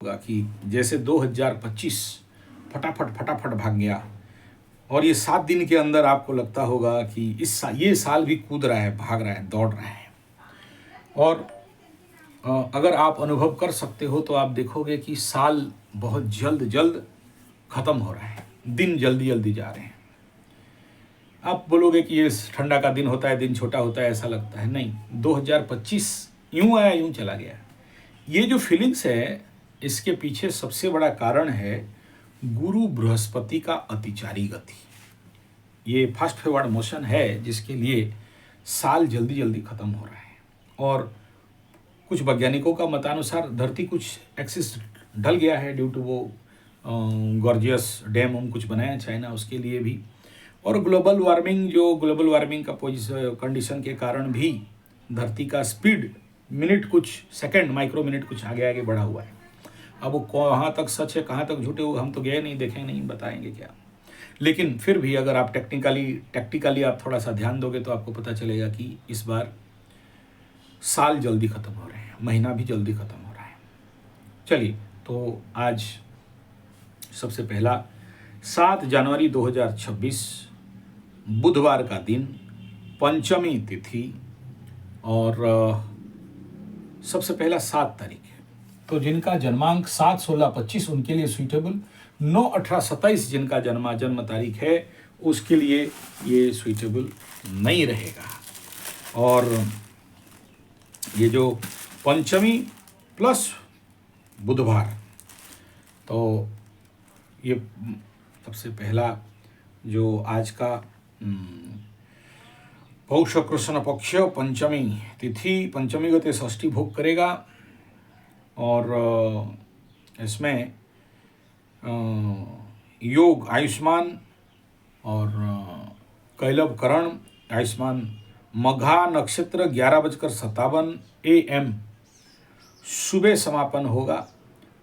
होगा कि जैसे 2025 फटाफट फटाफट भाग गया और ये 7 दिन के अंदर आपको लगता होगा कि ये साल भी कूद रहा है, भाग रहा है, दौड़ रहा है। और अगर आप अनुभव कर सकते हो तो आप देखोगे कि साल बहुत जल्द जल्द ख़त्म हो रहा है, दिन जल्दी जल्दी जा रहे हैं। आप बोलोगे कि ये ठंडा का दिन होता है, दिन छोटा होता है, ऐसा लगता है। नहीं, 2025 यूं आया यूं चला गया। ये जो फीलिंग्स है, इसके पीछे सबसे बड़ा कारण है गुरु बृहस्पति का अतिचारी गति। ये फास्ट फॉरवर्ड मोशन है जिसके लिए साल जल्दी जल्दी खत्म हो रहा है। और कुछ वैज्ञानिकों का मतानुसार धरती कुछ एक्सिस ढल गया है ड्यू टू वो गॉर्जियस डैम कुछ बनाया चाइना, उसके लिए भी। और ग्लोबल वार्मिंग का कंडीशन के कारण भी धरती का स्पीड कुछ सेकंड माइक्रो मिनट कुछ आगे आगे बढ़ा हुआ है। अब वो कहाँ तक सच है कहाँ तक झूठे, हम तो गए नहीं, देखें नहीं, बताएंगे क्या। लेकिन फिर भी अगर आप टेक्निकली आप थोड़ा सा ध्यान दोगे तो आपको पता चलेगा कि इस बार साल जल्दी ख़त्म हो रहे हैं, महीना भी जल्दी ख़त्म हो रहा है। चलिए, तो आज सबसे पहला 7 जनवरी 2026 बुधवार का दिन, पंचमी तिथि, और सबसे पहला 7 तारीख है। तो जिनका जन्मांक 7, 16, 25 उनके लिए सुइटेबल, 9, 18, 27 जिनका जन्म तारीख है उसके लिए ये सुइटेबल नहीं रहेगा। और ये जो पंचमी प्लस बुधवार, तो ये सबसे पहला जो आज का पौष कृष्ण पक्ष पंचमी तिथि, पंचमी गते षष्ठी भोग करेगा। और इसमें योग आयुष्मान और कैलव करण आयुष्मान मघा नक्षत्र 11:57 AM सुबह समापन होगा।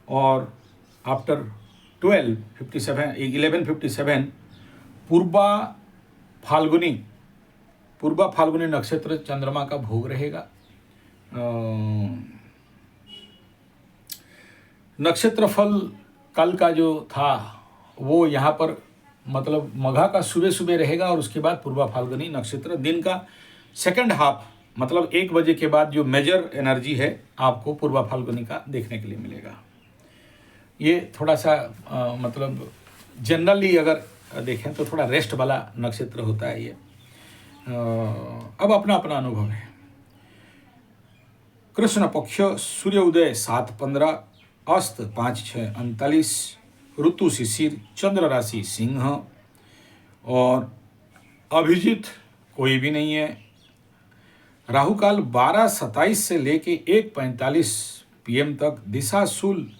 और आफ्टर 11:57 पूर्वा फाल्गुनी नक्षत्र चंद्रमा का भोग रहेगा। नक्षत्र फल कल का जो था वो यहाँ पर मतलब मघा का सुबह सुबह रहेगा, और उसके बाद पूर्वा फाल्गुनी नक्षत्र दिन का सेकंड हाफ मतलब 1 बजे के बाद जो मेजर एनर्जी है आपको पूर्वा फाल्गुनी का देखने के लिए मिलेगा। ये थोड़ा सा मतलब जनरली अगर देखें तो थोड़ा रेस्ट वाला नक्षत्र होता है ये। अब अपना अपना अनुभव है। कृष्ण पक्ष सूर्य उदय 7:15, अस्त 5:6:39, ऋतु शिशिर, चंद्र राशि सिंह, और अभिजित कोई भी नहीं है। राहु काल 12:27 से लेके 1:45 PM तक। दिशा शूल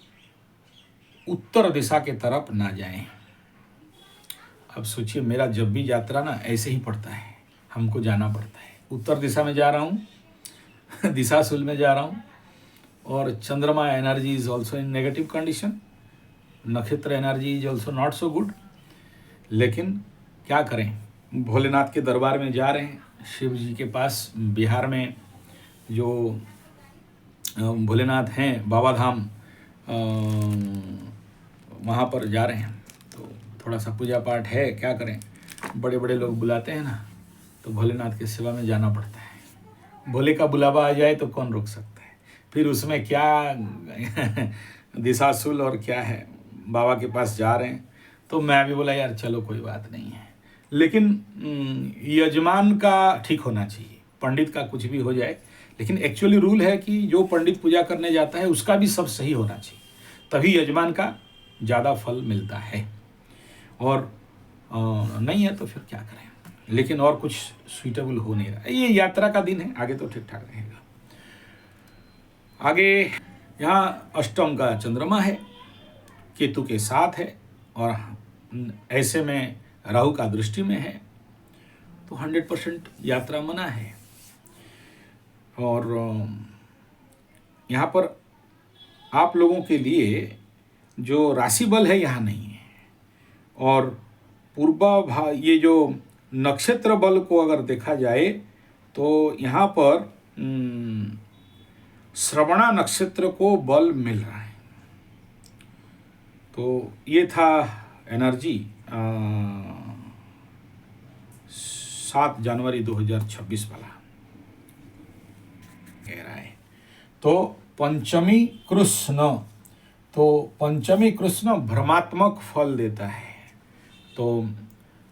उत्तर दिशा के तरफ ना जाएं। अब सोचिए, मेरा जब भी यात्रा ना ऐसे ही पड़ता है, हमको जाना पड़ता है। उत्तर दिशा में जा रहा हूँ दिशा शूल में जा रहा हूँ, और चंद्रमा energy is also in negative condition, नक्षत्र energy is also not so good. लेकिन क्या करें, भोलेनाथ के दरबार में जा रहे हैं, शिव जी के पास बिहार में जो भोलेनाथ हैं बाबा धाम, वहाँ पर जा रहे हैं। तो थोड़ा सा पूजा पाठ है, क्या करें, बड़े बड़े लोग बुलाते हैं ना, तो भोलेनाथ की सेवा में जाना पड़ता है। भोले का बुलावा आ जाए तो कौन रोक सकता है। फिर उसमें क्या दिशाशूल और क्या है, बाबा के पास जा रहे हैं। तो मैं भी बोला यार चलो कोई बात नहीं है, लेकिन यजमान का ठीक होना चाहिए, पंडित का कुछ भी हो जाए, लेकिन एक्चुअली रूल है कि जो पंडित पूजा करने जाता है उसका भी सब सही होना चाहिए, तभी यजमान का ज़्यादा फल मिलता है। और नहीं है तो फिर क्या करें। लेकिन और कुछ सूटेबल हो नहीं रहा। ये यात्रा का दिन है, आगे तो ठीक ठाक रहेगा। आगे यहाँ अष्टम का चंद्रमा है, केतु के साथ है, और ऐसे में राहु का दृष्टि में है, तो 100% यात्रा मना है। और यहाँ पर आप लोगों के लिए जो राशि बल है यहाँ नहीं है। और ये जो नक्षत्र बल को अगर देखा जाए तो यहाँ पर श्रवणा नक्षत्र को बल मिल रहा है। तो ये था एनर्जी 7 जनवरी 2026 वाला कह रहा है। तो पंचमी कृष्ण, तो पंचमी कृष्ण भ्रमात्मक फल देता है। तो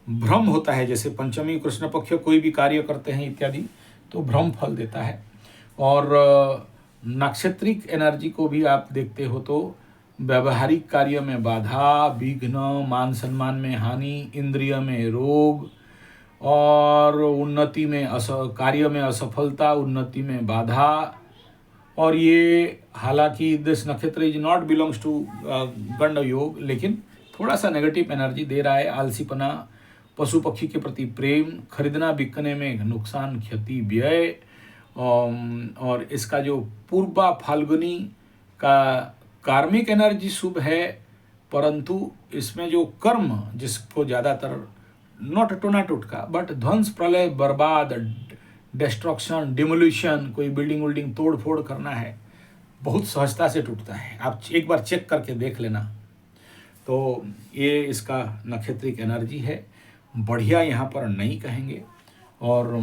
भ्रम होता है, जैसे पंचमी कृष्ण पक्ष कोई भी कार्य करते हैं इत्यादि, तो भ्रम फल देता है। और नाक्षत्रिक एनर्जी को भी आप देखते हो तो व्यवहारिक कार्य में बाधा, विघ्न, मान सम्मान में हानि, इंद्रिय में रोग, और उन्नति में कार्य में असफलता, उन्नति में बाधा। और ये हालांकि दिस नक्षत्र इज नॉट बिलोंग्स टू गंड योग, लेकिन थोड़ा सा नेगेटिव एनर्जी दे रहा है। आलसीपना, पशु पक्षी के प्रति प्रेम, खरीदना बिकने में नुकसान, क्षति, व्यय। और इसका जो पूर्वा फाल्गुनी का कार्मिक एनर्जी शुभ है, परंतु इसमें जो कर्म जिसको ज़्यादातर नॉट टोना टुटका बट ध्वंस, प्रलय, बर्बाद, डिस्ट्रक्शन, डिमोल्यूशन, कोई बिल्डिंग विल्डिंग तोड़ फोड़ करना है, बहुत सहजता से टूटता है। आप एक बार चेक करके देख लेना। तो ये इसका नक्षत्रिक एनर्जी है। बढ़िया यहाँ पर नहीं कहेंगे। और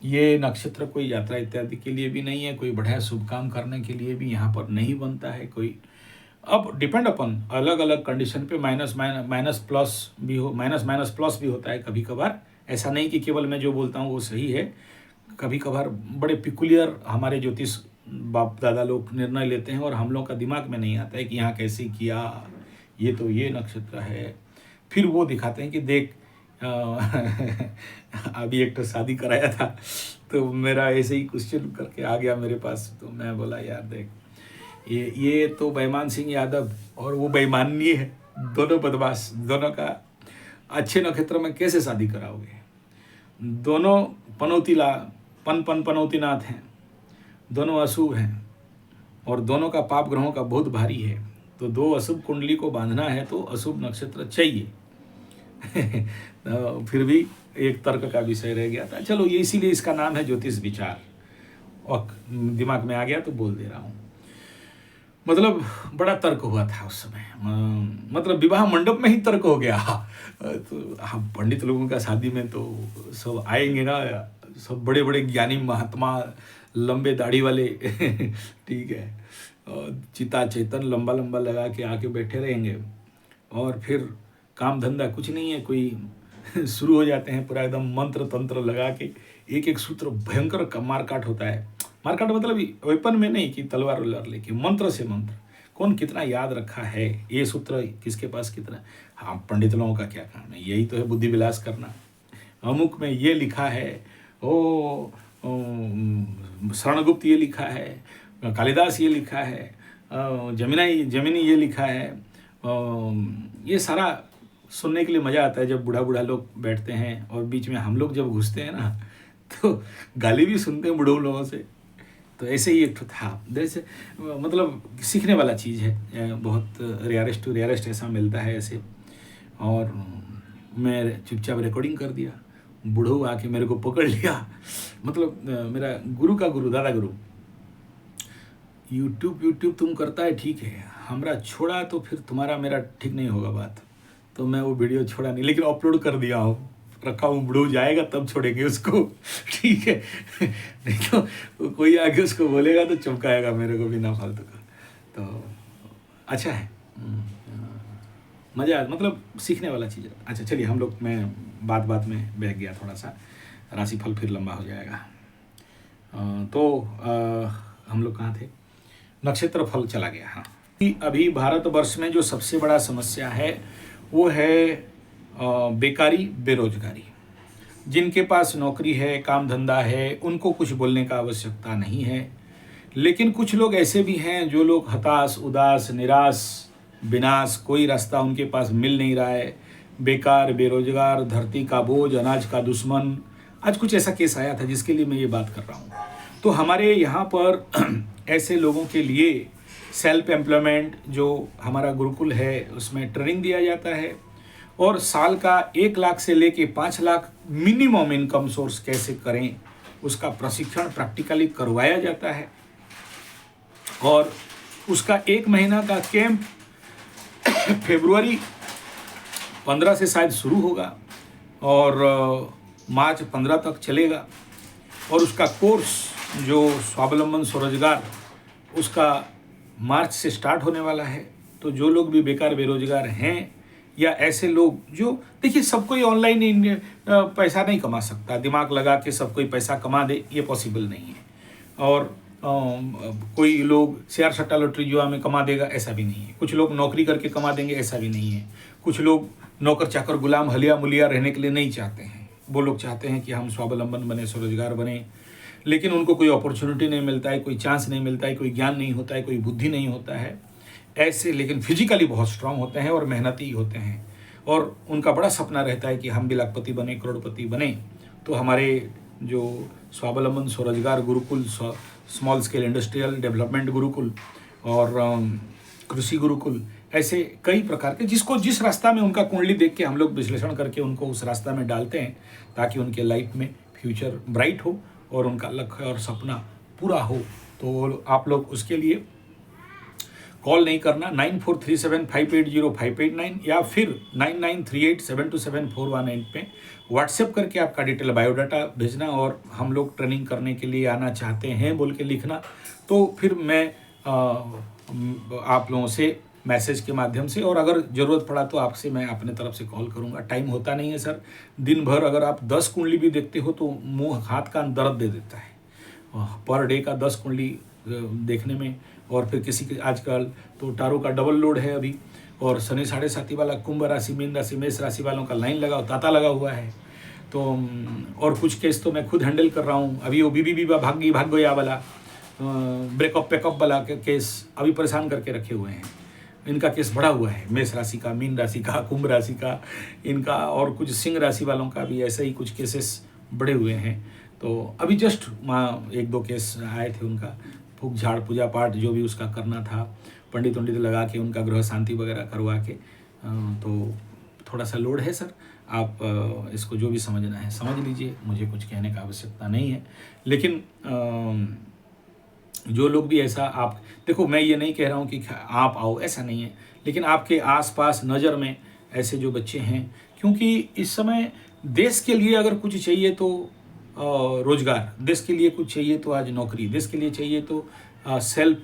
ये नक्षत्र कोई यात्रा इत्यादि के लिए भी नहीं है, कोई बढ़िया शुभ काम करने के लिए भी यहाँ पर नहीं बनता है कोई। अब डिपेंड अपन अलग अलग कंडीशन पे माइनस प्लस भी हो, माइनस प्लस भी होता है कभी कभार। ऐसा नहीं कि केवल मैं जो बोलता हूँ वो सही है। कभी कभार बड़े पिकुलियर हमारे ज्योतिष बाप दादा लोग निर्णय लेते हैं और हम लोग का दिमाग में नहीं आता है कि यहाँ कैसे किया, ये तो ये नक्षत्र है। फिर वो दिखाते हैं कि देख अभी एक तो शादी कराया था, तो मेरा ऐसे ही क्वेश्चन करके आ गया मेरे पास। तो मैं बोला यार देख, ये तो बेईमान सिंह यादव और वो बेईमानी है, दोनों बदमाश, दोनों का अच्छे नक्षत्र में कैसे शादी कराओगे। दोनों पनौतीनाथ हैं, दोनों अशुभ हैं, और दोनों का पाप ग्रहों का बहुत भारी है। तो दो अशुभ कुंडली को बांधना है तो अशुभ नक्षत्र चाहिए। तो फिर भी एक तर्क का विषय रह गया था। चलो, ये इसीलिए इसका नाम है ज्योतिष विचार, और दिमाग में आ गया तो बोल दे रहा हूँ। मतलब बड़ा तर्क हुआ था उस समय, मतलब विवाह मंडप में ही तर्क हो गया। तो हाँ, पंडित लोगों का शादी में तो सब आएंगे ना, सब बड़े बड़े ज्ञानी महात्मा, लंबे दाढ़ी वाले ठीक है, और चिता चेतन लंबा लंबा लगा के आके बैठे रहेंगे। और फिर काम धंधा कुछ नहीं है, कोई शुरू हो जाते हैं पूरा एकदम मंत्र तंत्र लगा के, एक एक सूत्र भयंकर का मारकाट होता है। मारकाट मतलब वेपन में नहीं कि तलवार वलवार लेके, मंत्र से मंत्र, कौन कितना याद रखा है, ये सूत्र किसके पास कितना। हाँ, पंडित लोगों का क्या काम है, यही तो है बुद्धि विलास करना। अमुक में ये लिखा है, ओ शरणगुप्त ये लिखा है, कालिदास ये लिखा है, जमिनी ये लिखा है। ये सारा सुनने के लिए मज़ा आता है जब बूढ़ा बूढ़ा लोग बैठते हैं, और बीच में हम लोग जब घुसते हैं ना तो गाली भी सुनते हैं बूढ़ों लोगों से। तो ऐसे ही एक तो था, जैसे मतलब सीखने वाला चीज़ है, बहुत रेयरेस्ट टू रेयरेस्ट ऐसा मिलता है ऐसे। और मैं चुपचाप रिकॉर्डिंग कर दिया, बूढ़ो आके मेरे को पकड़ लिया। मतलब मेरा गुरु का गुरु, दादा गुरु, यूट्यूब तुम करता है ठीक है, हमरा छोड़ा तो फिर तुम्हारा मेरा ठीक नहीं होगा बात। तो मैं वो वीडियो छोड़ा नहीं, लेकिन अपलोड कर दिया हूँ, रखा हूँ। बूढ़ो जाएगा तब छोड़ेंगे उसको, ठीक है। नहीं तो कोई आगे उसको बोलेगा तो चमकाएगा मेरे को बिना फालतू का। तो अच्छा है, मज़ा, मतलब सीखने वाला चीज़ है। अच्छा चलिए, हम लोग, मैं बात में बह गया थोड़ा सा, राशिफल फिर लंबा हो जाएगा। हम लोग कहाँ थे, नक्षत्र फल चला गया। हाँ, अभी भारतवर्ष में जो सबसे बड़ा समस्या है वो है बेकारी, बेरोजगारी। जिनके पास नौकरी है, काम धंधा है, उनको कुछ बोलने का आवश्यकता नहीं है। लेकिन कुछ लोग ऐसे भी हैं जो लोग हताश, उदास, निराश, विनाश, कोई रास्ता उनके पास मिल नहीं रहा है, बेकार, बेरोजगार, धरती का बोझ, अनाज का दुश्मन। आज कुछ ऐसा केस आया था जिसके लिए मैं ये बात कर रहा हूँ। तो हमारे यहाँ पर ऐसे लोगों के लिए सेल्फ एम्प्लॉयमेंट, जो हमारा गुरुकुल है, उसमें ट्रेनिंग दिया जाता है। और साल का 1 लाख से लेके 5 लाख मिनिमम इनकम सोर्स कैसे करें, उसका प्रशिक्षण प्रैक्टिकली करवाया जाता है। और उसका 1 महीना का कैंप फेब्रुवरी 15 से शायद शुरू होगा और मार्च 15 तक चलेगा। और उसका कोर्स जो स्वावलंबन स्वरोजगार, उसका मार्च से स्टार्ट होने वाला है। तो जो लोग भी बेकार बेरोजगार हैं या ऐसे लोग जो, देखिए सब कोई ऑनलाइन पैसा नहीं कमा सकता, दिमाग लगा के सब कोई पैसा कमा दे, ये पॉसिबल नहीं है। और कोई लोग शेयर सट्टा लॉटरी जुआ में कमा देगा, ऐसा भी नहीं है। कुछ लोग नौकरी करके कमा देंगे, ऐसा भी नहीं है। कुछ लोग नौकर चाकर गुलाम हलिया मुलिया रहने के लिए नहीं चाहते हैं। वो लोग चाहते हैं कि हम स्वावलंबन बने, स्वरोजगार बने, लेकिन उनको कोई अपॉर्चुनिटी नहीं मिलता है, कोई चांस नहीं मिलता है, कोई ज्ञान नहीं होता है, कोई बुद्धि नहीं होता है। ऐसे लेकिन फिजिकली बहुत स्ट्रांग होते हैं और मेहनती होते हैं, और उनका बड़ा सपना रहता है कि हम भी लाखपति बने, करोड़पति बने। तो हमारे जो स्वावलंबन स्वरोजगार Gurukul, small scale industrial development Gurukul और कृषि गुरुकुल, ऐसे कई प्रकार के, जिसको जिस रास्ता में उनका कुंडली देख के हम लोग विश्लेषण करके उनको उस रास्ता में डालते हैं, ताकि उनके लाइफ में फ्यूचर ब्राइट हो और उनका लक्ष्य और सपना पूरा हो। तो आप लोग उसके लिए कॉल नहीं करना, 9437580589 या फिर 9938727418 पे व्हाट्सएप करके आपका डिटेल बायोडाटा भेजना, और हम लोग ट्रेनिंग करने के लिए आना चाहते हैं बोल के लिखना। तो फिर मैं आप लोगों से मैसेज के माध्यम से, और अगर ज़रूरत पड़ा तो आपसे मैं अपने तरफ से कॉल करूंगा। टाइम होता नहीं है सर, दिन भर अगर आप 10 कुंडली भी देखते हो तो मुंह हाथ का दर्द दे देता है पर डे का 10 कुंडली देखने में। और फिर किसी के आजकल तो टारो का डबल लोड है अभी, और शनि 7.5 वाला कुंभ राशि, मीन राशि, मेष राशि वालों का लाइन लगा, तांता लगा हुआ है। तो और कुछ केस तो मैं खुद हैंडल कर रहा हूँ अभी। वो बीबी भाग गया वाला, ब्रेकअप पैकअप वाला केस अभी परेशान करके रखे हुए हैं। इनका केस बढ़ा हुआ है, मेष राशि का, मीन राशि का, कुंभ राशि का इनका, और कुछ सिंह राशि वालों का भी ऐसे ही कुछ केसेस बढ़े हुए हैं। तो अभी जस्ट वहाँ 1-2 केस आए थे उनका, फूक झाड़ पूजा पाठ जो भी उसका करना था, पंडित लगा के उनका ग्रह शांति वगैरह करवा के। तो थोड़ा सा लोड है सर, आप इसको जो भी समझना है समझ लीजिए, मुझे कुछ कहने का आवश्यकता नहीं है। लेकिन जो लोग भी ऐसा, आप देखो, मैं ये नहीं कह रहा हूँ कि आप आओ, ऐसा नहीं है, लेकिन आपके आसपास नज़र में ऐसे जो बच्चे हैं, क्योंकि इस समय देश के लिए अगर कुछ चाहिए तो रोजगार, देश के लिए कुछ चाहिए तो आज नौकरी, देश के लिए चाहिए तो सेल्फ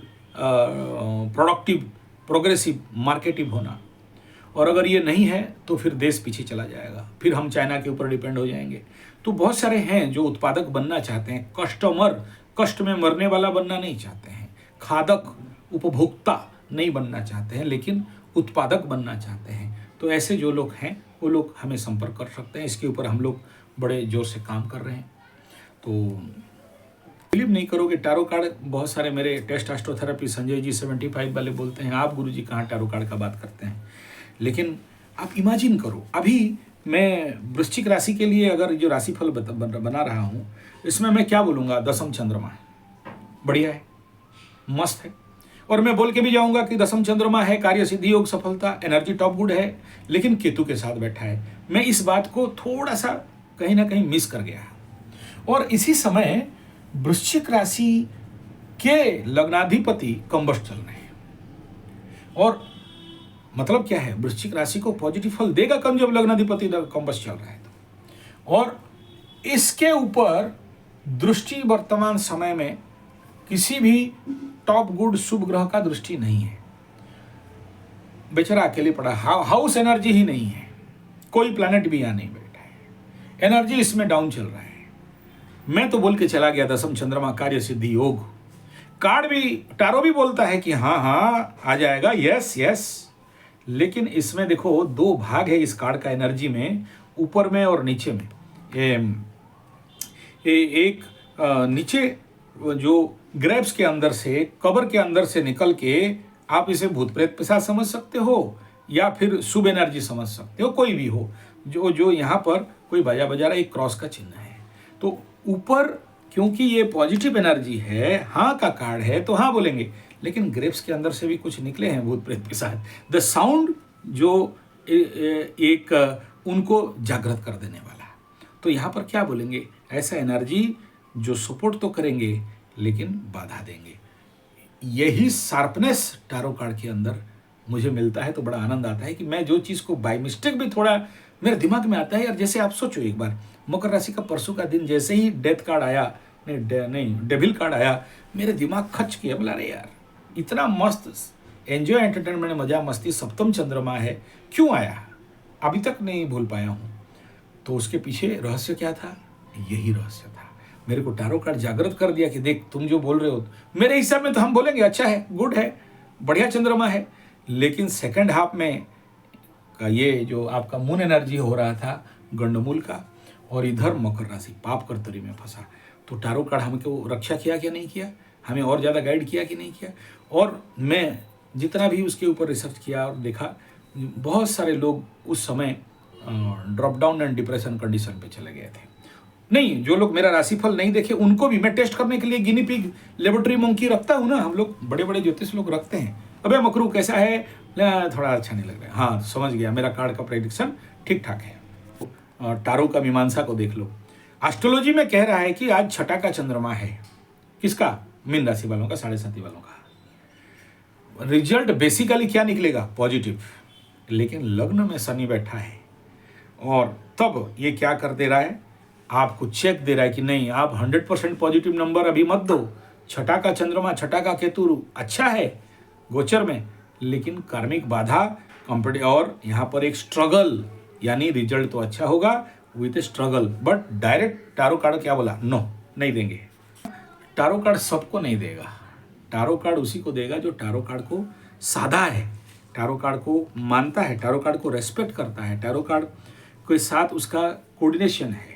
प्रोडक्टिव, प्रोग्रेसिव, मार्केटिव होना। और अगर ये नहीं है तो फिर देश पीछे चला जाएगा, फिर हम चाइना के ऊपर डिपेंड हो जाएंगे। तो बहुत सारे हैं जो उत्पादक बनना चाहते हैं, कस्टमर, कष्ट में मरने वाला बनना नहीं चाहते हैं, खादक उपभोक्ता नहीं बनना चाहते हैं, लेकिन उत्पादक बनना चाहते हैं। तो ऐसे जो लोग हैं वो लोग हमें संपर्क कर सकते हैं। इसके ऊपर हम लोग बड़े जोर से काम कर रहे हैं। तो बिलीव नहीं करोगे, टैरो कार्ड, बहुत सारे मेरे टेस्ट एस्ट्रोथेरेपी संजय जी 75 वाले बोलते हैं, आप गुरुजी कहाँ टैरो कार्ड का बात करते हैं। लेकिन आप इमेजिन करो, अभी मैं वृश्चिक राशि के लिए अगर जो राशिफल बना रहा हूँ, इसमें मैं क्या बोलूँगा, दशम चंद्रमा बढ़िया है, मस्त है। और मैं बोल के भी जाऊँगा कि दशम चंद्रमा है, कार्य सिद्धि योग, सफलता, एनर्जी टॉप गुड है, लेकिन केतु के साथ बैठा है। मैं इस बात को थोड़ा सा कहीं ना कहीं मिस कर गया। और इसी समय वृश्चिक राशि के लग्नाधिपति कंबस्ट चल रहे हैं, और मतलब क्या है, वृश्चिक राशि को पॉजिटिव फल देगा कम जब लग्नाधिपति कंबस्ट चल रहा है तो। और इसके ऊपर दृष्टि वर्तमान समय में किसी भी टॉप गुड शुभ ग्रह का दृष्टि नहीं है, बेचारा अकेले पड़ा, हाउस एनर्जी ही नहीं है, कोई प्लैनेट भी यहाँ नहीं बैठा है, एनर्जी इसमें डाउन चल रहा है। मैं तो बोल के चला गया दशम चंद्रमा कार्य सिद्धि योग, कार्ड भी, टारो भी बोलता है कि हाँ हाँ आ जाएगा, यस यस, लेकिन इसमें देखो 2 भाग है इस कार्ड का एनर्जी में, ऊपर में और नीचे में। एक नीचे जो ग्रेप्स के अंदर से, कबर के अंदर से निकल के आप इसे भूत प्रेत पिशाच समझ सकते हो, या फिर शुभ एनर्जी समझ सकते हो, कोई भी हो। जो यहाँ पर कोई बाजा बजा रहा, एक क्रॉस का चिन्ह है। तो ऊपर क्योंकि ये पॉजिटिव एनर्जी है, हाँ का कार्ड है तो हाँ बोलेंगे, लेकिन ग्रेप्स के अंदर से भी कुछ निकले हैं भूत प्रेत पिशाच। द साउंड जो एक उनको जागृत कर देने वाला। तो यहाँ पर क्या बोलेंगे, ऐसा एनर्जी जो सपोर्ट तो करेंगे लेकिन बाधा देंगे। यही शार्पनेस टैरो कार्ड के अंदर मुझे मिलता है तो बड़ा आनंद आता है कि मैं जो चीज़ को बाय मिस्टेक भी थोड़ा मेरे दिमाग में आता है यार। जैसे आप सोचो एक बार, मकर राशि का परसों का दिन जैसे ही डेथ कार्ड आया, नहीं डेविल कार्ड आया, मेरे दिमाग खच किया, बोला अरे यार इतना मस्त एंजॉय एंटरटेनमेंट मजा मस्ती सप्तम चंद्रमा है, क्यों आया, अभी तक नहीं भूल पाया हूँ। तो उसके पीछे रहस्य क्या था? यही रहस्य था। मेरे को टैरो कार्ड जागृत कर दिया कि देख तुम जो बोल रहे हो, मेरे हिसाब में तो हम बोलेंगे अच्छा है, गुड है, बढ़िया चंद्रमा है, लेकिन सेकंड हाफ में का ये जो आपका मून एनर्जी हो रहा था गंडमूल का, और इधर मकर राशि पाप कर्तरी में फंसा। तो टैरो कार्ड हमको रक्षा किया क्या नहीं किया, हमें और ज़्यादा गाइड किया कि नहीं किया। और मैं जितना भी उसके ऊपर रिसर्च किया और देखा, बहुत सारे लोग उस समय drop down and depression condition पे चले गए थे। नहीं, जो लोग मेरा राशिफल नहीं देखे उनको भी मैं टेस्ट करने के लिए गिनी पिग लेबोरेटरी मंकी रखता हूँ ना, हम लोग बड़े बड़े ज्योतिष लोग रखते हैं। अबे मकरू कैसा है, थोड़ा अच्छा नहीं लग रहा है, हाँ समझ गया मेरा कार्ड का प्रेडिक्शन ठीक ठाक है। टारो का मीमांसा को देख लो, एस्ट्रोलॉजी में कह रहा है कि आज छठा का चंद्रमा है, किसका? मीन राशि वालों का, 7.5 वालों का। रिजल्ट बेसिकली क्या निकलेगा? पॉजिटिव। लेकिन लग्न में शनि बैठा है और तब ये क्या कर दे रहा है, आपको चेक दे रहा है कि नहीं, आप 100% पॉजिटिव नंबर अभी मत दो। छठा का चंद्रमा, छठा का केतु अच्छा है गोचर में, लेकिन कार्मिक बाधा कंपनी, और यहाँ पर एक स्ट्रगल, यानी रिजल्ट तो अच्छा होगा with struggle. But direct tarot card क्या बोला? नो, नहीं देंगे। टारो कार्ड सबको नहीं देगा, टारो कार्ड उसी को देगा जो टारो कार्ड को साधा है, टारो कार्ड को मानता है, टारो कार्ड को रेस्पेक्ट करता है, टारो कार्ड के साथ उसका कोऑर्डिनेशन है।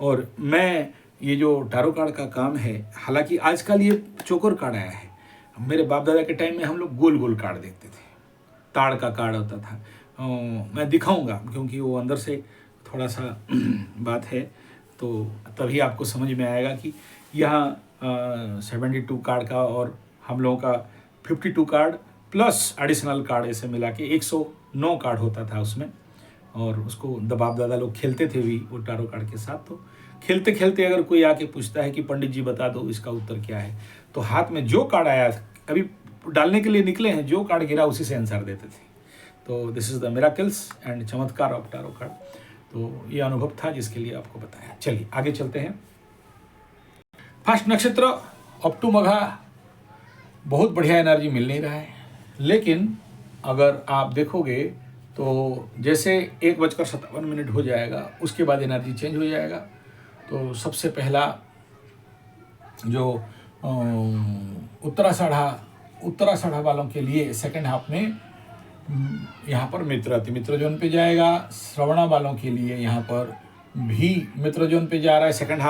और मैं ये जो टारो कार्ड का काम है, हालांकि आजकल ये चोकर कार्ड आया है, मेरे बाप दादा के टाइम में हम लोग गोल गोल कार्ड देखते थे, ताड़ का कार्ड होता था। मैं दिखाऊंगा क्योंकि वो अंदर से थोड़ा सा बात है, तो तभी आपको समझ में आएगा कि यहाँ 72 कार्ड का और हम लोगों का 52 कार्ड प्लस एडिशनल कार्ड ऐसे मिला के 109 कार्ड होता था उसमें। और उसको बाप दादा लोग खेलते थे भी वो टारो कार्ड के साथ। तो खेलते खेलते अगर कोई आके पूछता है कि पंडित जी बता दो इसका उत्तर क्या है, तो हाथ में जो कार्ड आया, अभी डालने के लिए निकले हैं, जो कार्ड गिरा उसी से आंसर देते थे। तो this is the miracles and चमत्कार ऑफ टारो कार्ड। तो ये अनुभव था जिसके लिए आपको बताया। चलिए आगे चलते हैं। फर्स्ट नक्षत्र अप टू मघा, बहुत बढ़िया एनर्जी मिल नहीं रहा है, लेकिन अगर आप देखोगे तो जैसे 1:57 हो जाएगा उसके बाद एनर्जी चेंज हो जाएगा। तो सबसे पहला जो उत्तराषाढ़ा वालों के लिए सेकंड हाफ में यहाँ पर मित्र जोन पे जाएगा। श्रवणा वालों के लिए यहाँ पर भी मित्र जोन पे जा रहा है सेकंड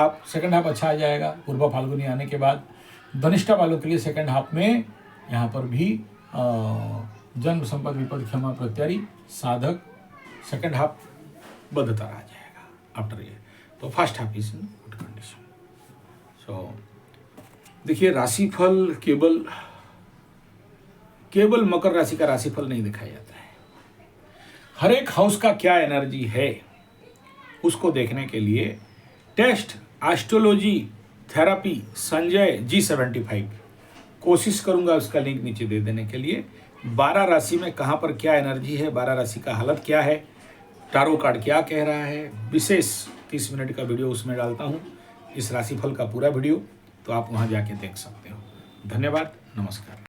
हाफ अच्छा आ जाएगा पूर्व फाल्गुनी आने के बाद। धनिष्ठा वालों के लिए सेकंड हाफ में यहाँ पर भी जन्म संपद विपद क्षमा प्रत्यारी साधक सेकंड हाफ बद्धता रह जाएगा आफ्टर ये। तो first half is in good condition. So देखिए, राशिफल केवल मकर राशि का राशिफल नहीं दिखाया जाता है, हर एक हाउस का क्या एनर्जी है उसको देखने के लिए test astrology therapy Sanjay G75 कोशिश करूंगा उसका लिंक नीचे दे देने के लिए। 12 राशि में कहाँ पर क्या एनर्जी है, 12 राशि का हालत क्या है, टारो कार्ड क्या कह रहा है, विशेष 30 मिनट का वीडियो उसमें डालता हूँ, इस राशिफल का पूरा वीडियो, तो आप वहाँ जाके देख सकते हो। धन्यवाद, नमस्कार।